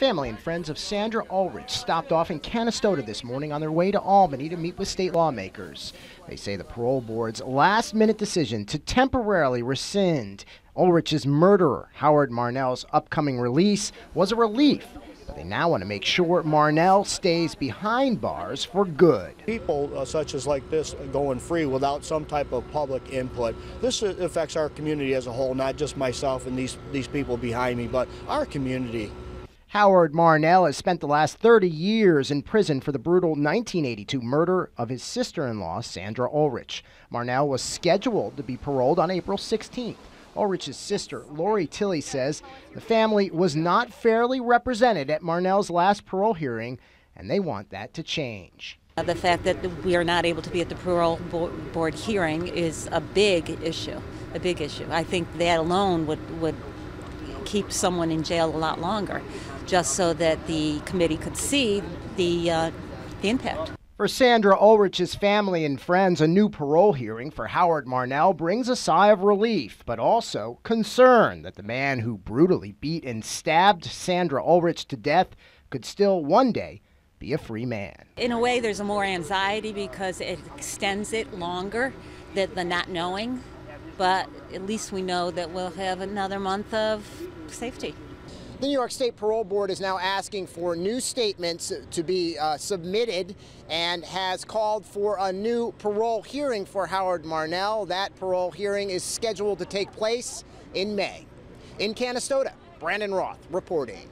Family and friends of Sandra Olrich stopped off in Canastota this morning on their way to Albany to meet with state lawmakers. They say the parole board's last-minute decision to temporarily rescind Olrich's murderer, Howard Marnell's upcoming release, was a relief. But they now want to make sure Marnell stays behind bars for good. People such as like this going free without some type of public input, this affects our community as a whole, not just myself and these people behind me, but our community. Howard Marnell has spent the last 30 years in prison for the brutal 1982 murder of his sister-in-law, Sandra Olrich. Marnell was scheduled to be paroled on April 16th. Olrich's sister, Lori Tilley, says the family was not fairly represented at Marnell's last parole hearing, and they want that to change. The fact that we are not able to be at the parole board hearing is a big issue, I think that alone would keep someone in jail a lot longer, just so that the committee could see the impact. For Sandra Olrich's family and friends, a new parole hearing for Howard Marnell brings a sigh of relief, but also concern that the man who brutally beat and stabbed Sandra Olrich to death could still one day be a free man. In a way, there's more anxiety because it extends it longer than the not knowing, but at least we know that we'll have another month of safety. The New York State Parole Board is now asking for new statements to be submitted and has called for a new parole hearing for Howard Marnell. That parole hearing is scheduled to take place in May. In Canastota, Brandon Roth reporting.